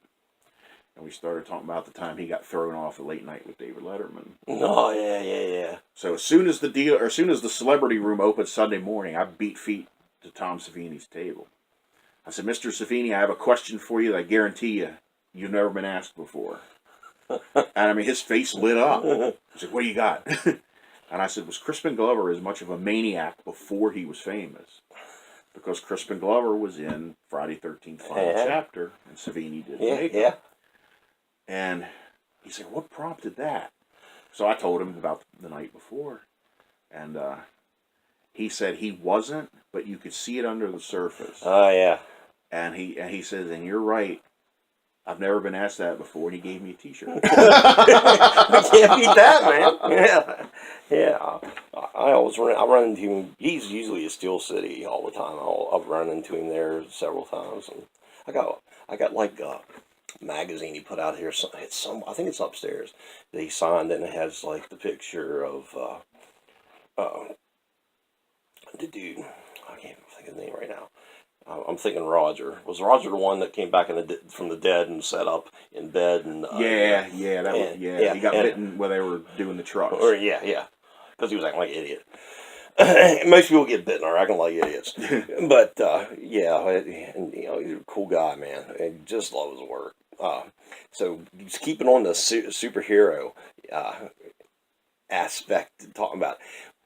And we started talking about the time he got thrown off at Late Night with David Letterman. Oh, yeah. So as soon as the celebrity room opened Sunday morning, I beat feet to Tom Savini's table. I said, Mr. Savini, I have a question for you that I guarantee you've never been asked before. And I mean, his face lit up. He said, what do you got? And I said, was Crispin Glover as much of a maniac before he was famous? Because Crispin Glover was in Friday 13th Final Chapter, and Savini did the makeup. And he said, what prompted that? So I told him about the night before. And he said he wasn't, but you could see it under the surface. Oh, yeah. And he says, and you're right. I've never been asked that before. And he gave me a T-shirt. I can't beat that, man. Yeah. I run into him. He's usually at Steel City all the time. I've run into him there several times. And I got like magazine he put out here. I think it's upstairs that he signed, and it has like the picture of the dude. I can't think of his name right now. I'm thinking Roger. Was Roger the one that came back from the dead and sat up in bed? And he got bitten while they were doing the trucks. Yeah, because he was acting like an idiot. Most people get bitten, or acting like idiots. But yeah, and, you know, he's a cool guy, man, and just love his work. So just keeping on the superhero aspect, talking about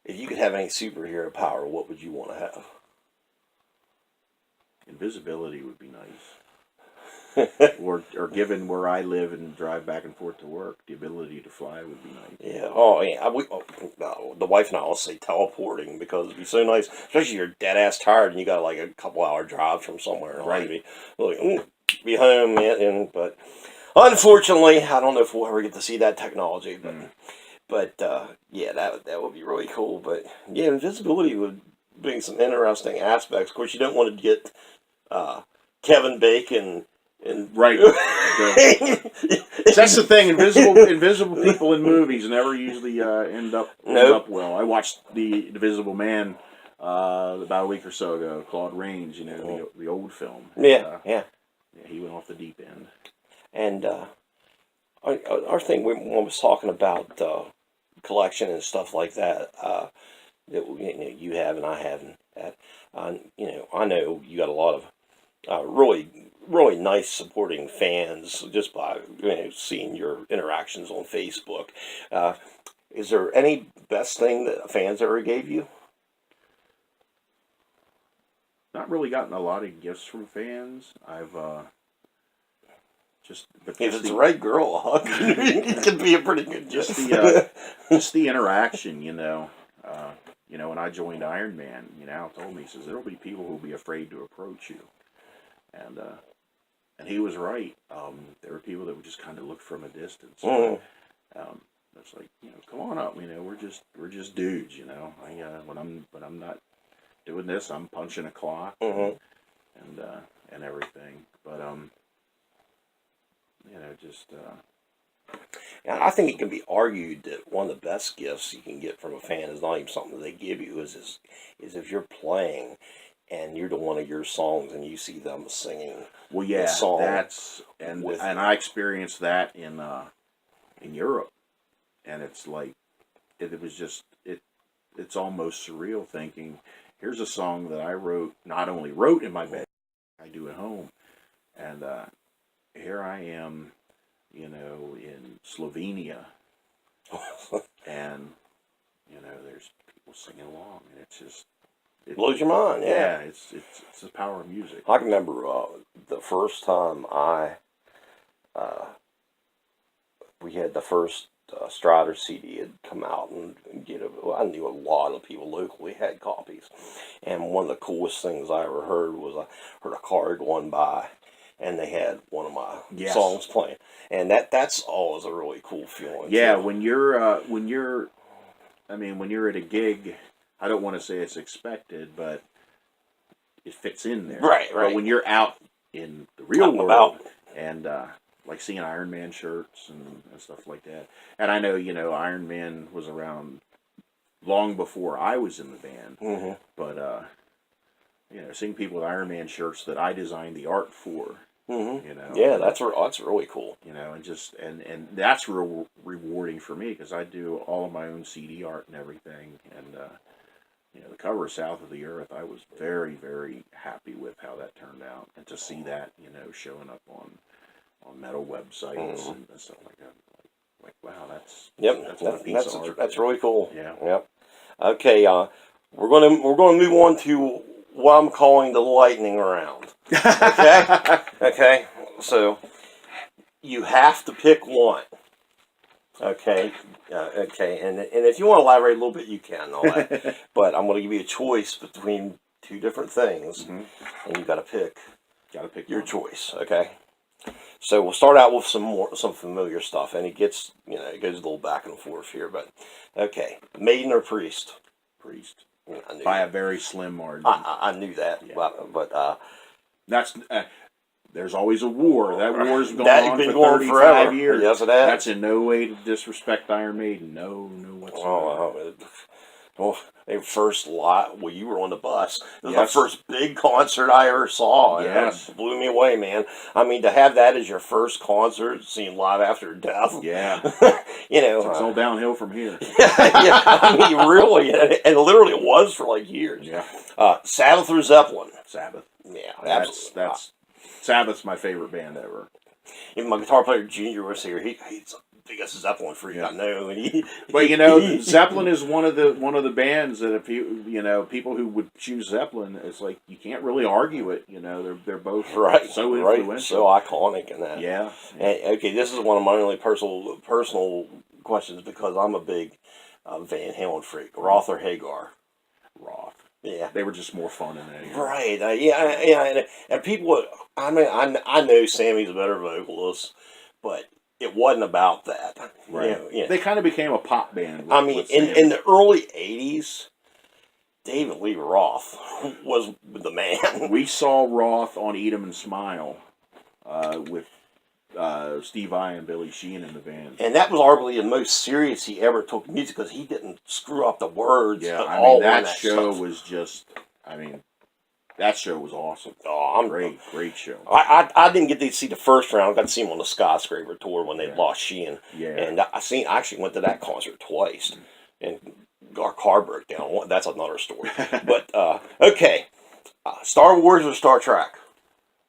if you could have any superhero power, what would you want to have? Invisibility would be nice. or given where I live and drive back and forth to work, the ability to fly would be nice. Yeah. Oh, yeah. The wife and I will say teleporting because it'd be so nice, especially if you're dead ass tired and you got like a couple hour drive from somewhere. Right. Be home, but unfortunately, I don't know if we'll ever get to see that technology. But yeah, that would be really cool. But yeah, invisibility would bring some interesting aspects. Of course, you don't want to get Kevin Bacon. Right. That's the thing. Invisible people in movies never usually end up well. I watched The Invisible Man about a week or so ago. Claude Rains, you know, the old film. Yeah. He went off the deep end. And our thing when we was talking about collection and stuff like that, that you have and I haven't. I know you got a lot of really nice supporting fans just by seeing your interactions on Facebook. Is there any best thing that fans ever gave you? Not really gotten a lot of gifts from fans. I've if it's the right girl, a hug it could be a pretty good gift. Just the interaction, you know. When I joined Iron Man, Al told me, he says, there'll be people who'll be afraid to approach you. And he was right. There were people that would just kind of look from a distance. It's like, come on up. We're just dudes. When I'm not doing this, I'm punching a clock and everything. But And I think it can be argued that one of the best gifts you can get from a fan is not even something that they give you. Is if you're playing and you're doing one of your songs and you see them singing. Well, yeah, the song and I experienced that in Europe, and it's like it was just it's almost surreal thinking, here's a song that I not only wrote in my bed, I do at home, and here I am, in Slovenia, and there's people singing along, and it blows your mind. Yeah, it's the power of music. I can remember the first time we had the first Strider CD had come out, and I knew a lot of people locally had copies, and one of the coolest things I ever heard was I heard a car going by, and they had one of my songs playing, and that's always a really cool feeling. Yeah, too. when you're at a gig, I don't want to say it's expected, but it fits in there. Right. But when you're out in the real world and like seeing Iron Man shirts and stuff like that, and I know Iron Man was around long before I was in the band, but seeing people with Iron Man shirts that I designed the art for. Yeah, that's really cool. And that's real rewarding for me because I do all of my own CD art and everything, and the cover of South of the Earth, I was very, very happy with how that turned out, and to see that showing up on metal websites and stuff like that, like wow, that's really cool. Yeah. Yep. Okay, we're gonna move on to what I'm calling the lightning round. Okay. Okay. So you have to pick one. Okay. Okay. And if you want to elaborate a little bit, you can. All that. But I'm going to give you a choice between two different things, and you got to pick. Got to pick your choice. Okay. So we'll start out with some familiar stuff, and it goes a little back and forth here. But okay, Maiden or Priest? Priest. By a very slim margin. I knew that, yeah. but that's there's always a war. That war's gone on for 35 forever. years. Yes, it has. That's in no way to disrespect Iron Maiden. No whatsoever. Well, their first lot. Well, you were on the bus. It was Yes. the first big concert I ever saw. Yes. It blew me away, man. I mean, to have that as your first concert, seen live after death. Yeah. You know, It's all downhill from here. yeah, I mean, really, and literally it was for like years. Yeah. Saddle Through Zeppelin. Sabbath. Yeah, That's Sabbath's my favorite band ever. Even my guitar player Junior was here. He's the biggest Zeppelin freak I know. And But you know, Zeppelin is one of the bands that if people who would choose Zeppelin, it's like you can't really argue it. You know, they're both so influential, so iconic in that. Yeah. And, okay, this is one of my only personal questions because I'm a big Van Halen freak. Roth or Hagar? Roth. Yeah, they were just more fun in that era. Right. Yeah. And people. I mean, I know Sammy's a better vocalist, but it wasn't about that. Right. You know. They kind of became a pop band. I mean, in the early '80s, David Lee Roth was the man. We saw Roth on Eat 'Em and Smile with Steve Vai and Billy Sheehan in the band. And that was arguably the most serious he ever took music because he didn't screw up the words. Yeah, at all that that show stuff. was just, that show was awesome. Oh, great show. I didn't get to see the first round. I got to see him on the Skyscraper tour when they lost Sheehan. Yeah. And I actually went to that concert twice. And our car broke down. That's another story. But, okay. Star Wars or Star Trek?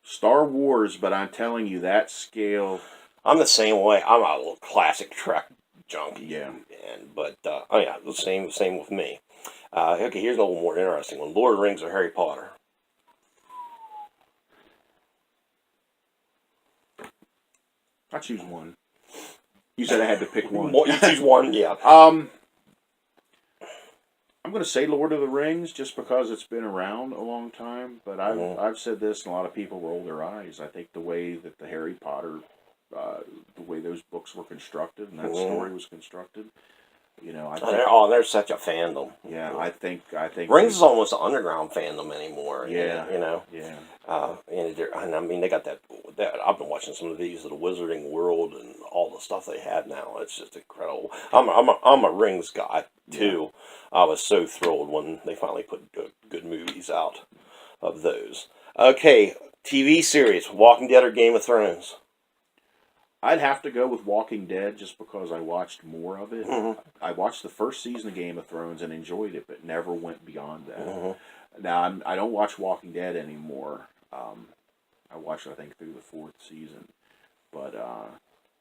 Star Wars, but I'm telling you, that scale... I'm the same way. I'm a little classic Trek junkie. Yeah. But the same with me. Okay, here's a little more interesting one. Lord of the Rings or Harry Potter? I choose one. You said I had to pick one. You choose one, yeah. I'm going to say Lord of the Rings just because it's been around a long time. But I've said this, and a lot of people roll their eyes. I think the way that the Harry Potter, the way those books were constructed and that story was constructed, there's such a fandom. Yeah, I think Rings is almost an underground fandom anymore. Yeah, Yeah. And I mean, they got that. I've been watching some of these of the Wizarding World and all the stuff they have now. It's just incredible. I'm a Rings guy too. Yeah. I was so thrilled when they finally put good movies out of those. Okay, TV series: Walking Dead or Game of Thrones? I'd have to go with Walking Dead just because I watched more of it. Mm-hmm. I watched the first season of Game of Thrones and enjoyed it, but never went beyond that. Mm-hmm. Now, I don't watch Walking Dead anymore. I watched, I think, through the fourth season. But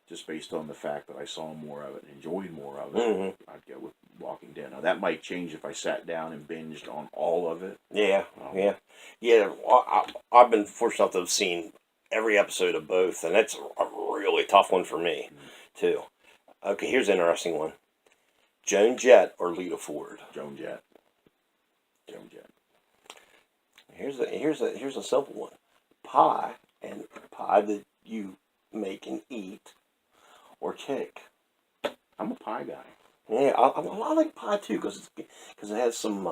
just based on the fact that I saw more of it and enjoyed more of it, I'd go with Walking Dead. Now, that might change if I sat down and binged on all of it. Yeah. I've been fortunate enough to have seen every episode of both, and that's a really tough one for me, too. Okay, here's an interesting one. Joan Jett or Lita Ford? Joan Jett. Here's a simple one. Pie that you make and eat, or cake? I'm a pie guy. Yeah, I like pie too because it has some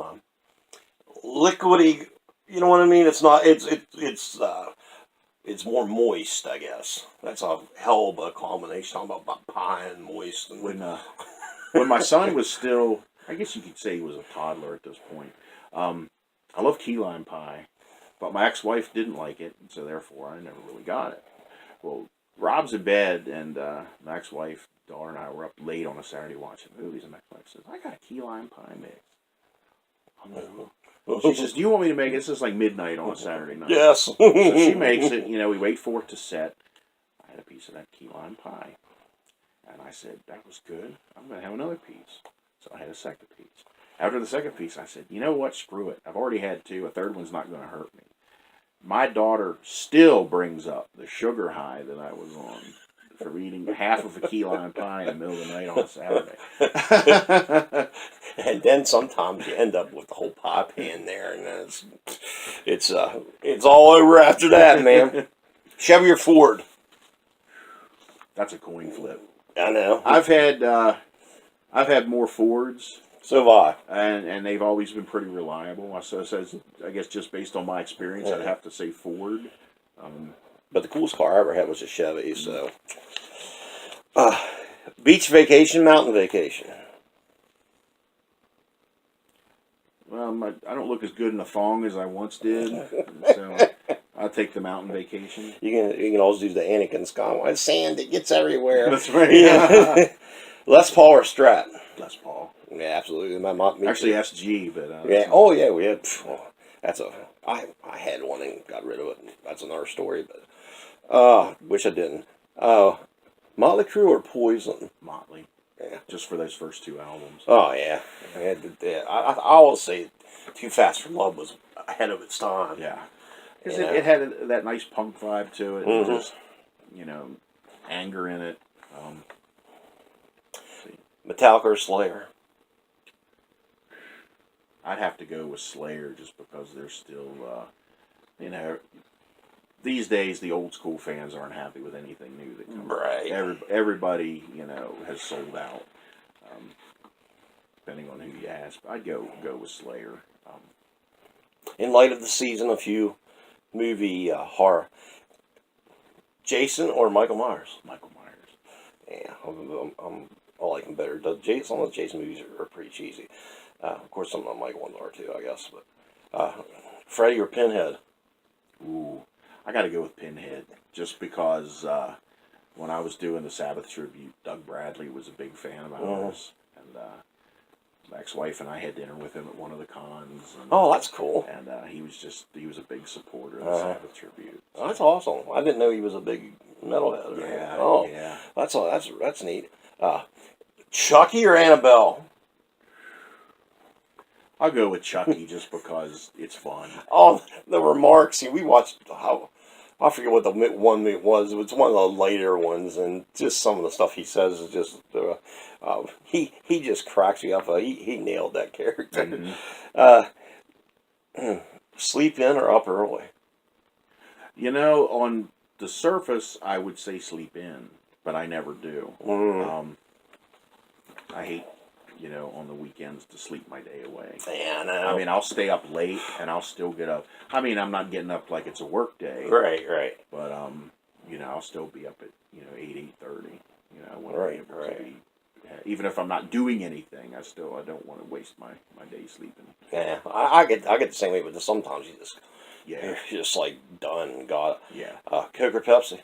liquidy. You know what I mean? It's not. It's more moist, I guess. That's a hell of a combination. Talking about pie and moist. And when my son was still, I guess you could say he was a toddler at this point. I love key lime pie, but my ex-wife didn't like it, so therefore I never really got it. Well, Rob's in bed, and my ex-wife, daughter, and I were up late on a Saturday watching movies, and my ex-wife says, "I got a key lime pie mix." She says, "Do you want me to make it?" This is like midnight on a Saturday night. Yes. So she makes it. We wait for it to set. I had a piece of that key lime pie, and I said, "That was good. I'm going to have another piece." So I had a second piece. After the second piece, I said, "You know what? Screw it. I've already had two. A third one's not going to hurt me." My daughter still brings up the sugar high that I was on for eating half of a key lime pie in the middle of the night on a Saturday. And then sometimes you end up with the whole pie pan there, and then it's all over after that, man. Chevy or Ford? That's a coin flip. I know. I've had more Fords. So have I. And they've always been pretty reliable. So I guess just based on my experience, I'd have to say Ford. But the coolest car I ever had was a Chevy, so. Beach vacation, mountain vacation? don't look as good in a thong as I once did. So I'll take the mountain vacation. You can always do the Anakin Skywalker. Sand, it gets everywhere. That's right. Yeah. Les Paul or Strat? Les Paul. Yeah, absolutely. My mom. Actually, SG, but yeah. Oh yeah, we had. That's a. I had one and got rid of it. That's another story, but wish I didn't. Motley Crue or Poison? Motley. Yeah. Just for those first 2 albums. Oh yeah. I always say, Too Fast for Love was ahead of its time. Yeah. Because it had that nice punk vibe to it, and just, anger in it. Metallica or Slayer? I'd have to go with Slayer just because they're still, these days the old school fans aren't happy with anything new that comes. Right. Everybody, has sold out. Depending on who you ask, I'd go with Slayer. In light of the season, a few movie horror. Jason or Michael Myers? Michael Myers. Yeah, I like him better. Some of the Jason movies are pretty cheesy. Of course, some of the Michael ones are too, I guess. But Freddy or Pinhead? Ooh, I got to go with Pinhead just because when I was doing the Sabbath tribute, Doug Bradley was a big fan of ours, and my ex-wife and I had dinner with him at one of the cons. And, oh, that's cool. And he was a big supporter of the Sabbath tribute. So. That's awesome. I didn't know he was a big metalhead. Yeah. Oh, yeah. That's neat. Chucky or Annabelle? I'll go with Chucky just because it's fun. Oh, the remarks. We watched I forget what the one was. It was one of the later ones, and just some of the stuff he says is just he just cracks me up. He nailed that character. Mm-hmm. Sleep in or up early? On the surface, I would say sleep in, but I never do. Mm. I hate, on the weekends to sleep my day away. Yeah, I know. I mean, I'll stay up late and I'll still get up. I mean, I'm not getting up like it's a work day. Right. But, I'll still be up at, 8:30. I want Right, to be able to be, even if I'm not doing anything, I don't want to waste my day sleeping. Yeah, I get the same way, but sometimes Yeah. you're just like done, got it. Yeah. Coke or Pepsi?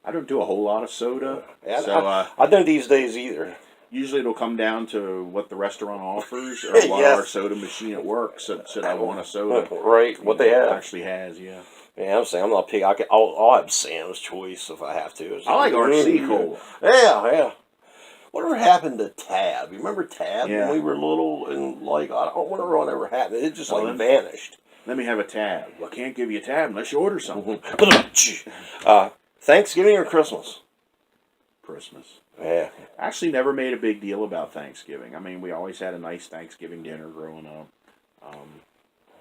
I don't do a whole lot of soda. Yeah, so I don't these days either. Usually it'll come down to what the restaurant offers or what our soda machine at work said I want a soda. Right, what they have. Actually has, yeah. Yeah, I'm saying I'm not picky. I'll have Sam's Choice if I have to. I like RC Cola. Yeah. Whatever happened to Tab? You remember Tab Yeah. when we were little? And I don't wonder whatever happened. It just vanished. Let me have a tab. Well, I can't give you a tab unless you order something. Thanksgiving or Christmas? Christmas. Yeah. Actually, never made a big deal about Thanksgiving. I mean, we always had a nice Thanksgiving dinner growing up,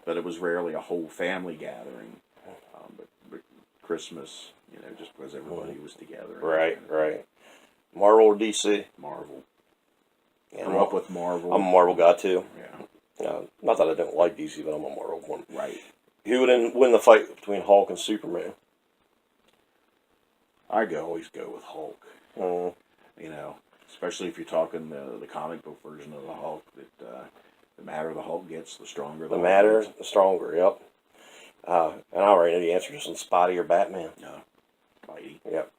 but it was rarely a whole family gathering. But Christmas, just because everybody was together. Right. Marvel or DC? Marvel. Yeah, Grew up with Marvel. I'm a Marvel guy too. Yeah. Not that I don't like DC, but I'm a Marvel one. Right. Who would win the fight between Hulk and Superman? Always go with Hulk. Especially if you're talking the comic book version of the Hulk. That the madder the Hulk gets, the stronger the Hulk madder, gets. the stronger. Yep. And I already know the answer to some Spotty or Batman. No, Spidey. Yep.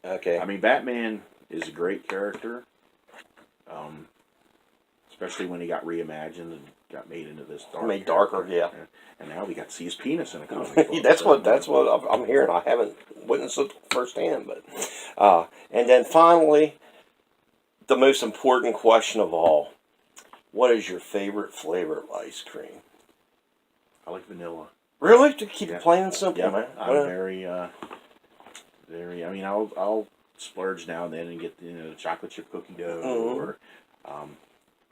Okay. I mean, Batman is a great character. Especially when he got reimagined and got made into this darker. Yeah. And now we got to see his penis in a comic book. that's what I'm hearing. I haven't witnessed it firsthand, but and then finally, the most important question of all: what is your favorite flavor of ice cream? I like vanilla. Really? To keep it plain and simple, man. I'm very. I mean, I'll splurge now and then and get the chocolate chip cookie dough or.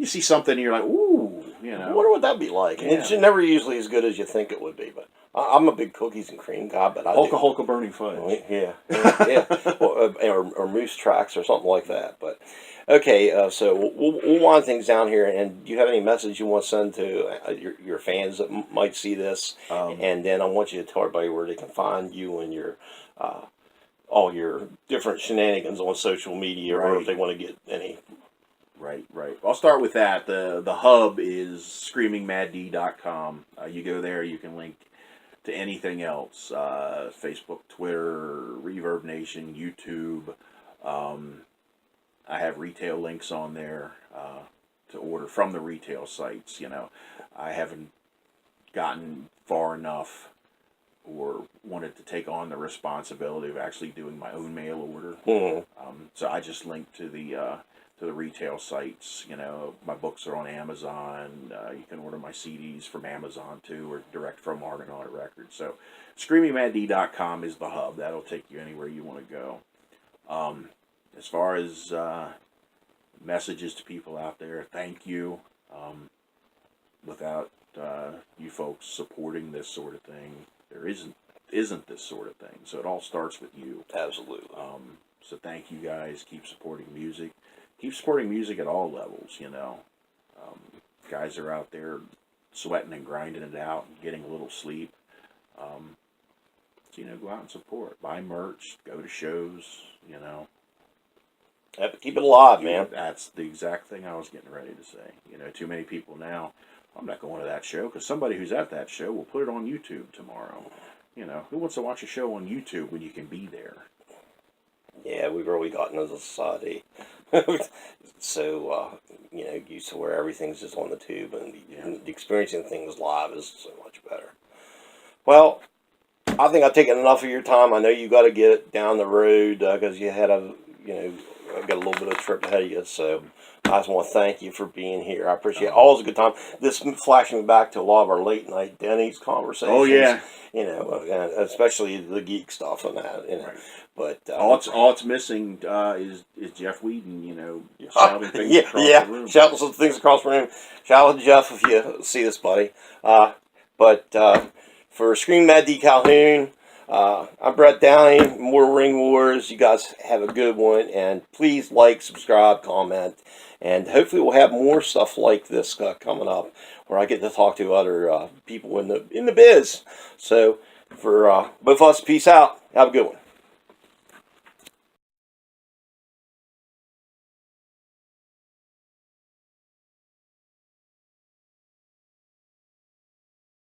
You see something and you're like, ooh, I wonder what that'd be like. And it's never usually as good as you think it would be, but I'm a big cookies and cream guy. But Hulka burning fudge. Yeah. or moose tracks or something like that. But okay, so we'll wind things down here. And do you have any message you want to send to your fans that might see this? And then I want you to tell everybody where they can find you and your all your different shenanigans on social media, or if they want to get any Right. I'll start with that. The hub is screamingmaddee.com. You go there, you can link to anything else. Facebook, Twitter, Reverb Nation, YouTube. I have retail links on there to order from the retail sites. I haven't gotten far enough or wanted to take on the responsibility of actually doing my own mail order. So I just link to the retail sites. My books are on Amazon. You can order my CDs from Amazon too, or direct from Argonaut Records. So screamingmaddee.com is the hub. That'll take you anywhere you want to go. As far as messages to people out there, thank you. Without you folks supporting this sort of thing, there isn't this sort of thing. So it all starts with you. Absolutely. So thank you guys. Keep supporting music. Keep supporting music at all levels. Guys are out there sweating and grinding it out and getting a little sleep. So, go out and support. Buy merch. Go to shows. Keep it alive, man. That's the exact thing I was getting ready to say. Too many people now, I'm not going to that show because somebody who's at that show will put it on YouTube tomorrow. Who wants to watch a show on YouTube when you can be there? Yeah, we've really gotten as a society so, used to where everything's just on the tube, and experiencing things live is so much better. Well, I think I've taken enough of your time. I know you got to get down the road because you had got a little bit of a trip ahead of you, so I just want to thank you for being here. I appreciate it. Always a good time. This flashing back to a lot of our late night Denny's conversations. Oh yeah, and especially the geek stuff and that. Right. But all it's missing is Jeff Whedon. Shouting things across the room. Shouting some things across the room. Shout out to Jeff if you see this, buddy. But for Scream Mad Dee Calhoun. I'm Brett Downey, more Ring Wars. You guys have a good one, and please like, subscribe, comment, and hopefully we'll have more stuff like this coming up, where I get to talk to other people in the biz. So for both of us, peace out. Have a good one.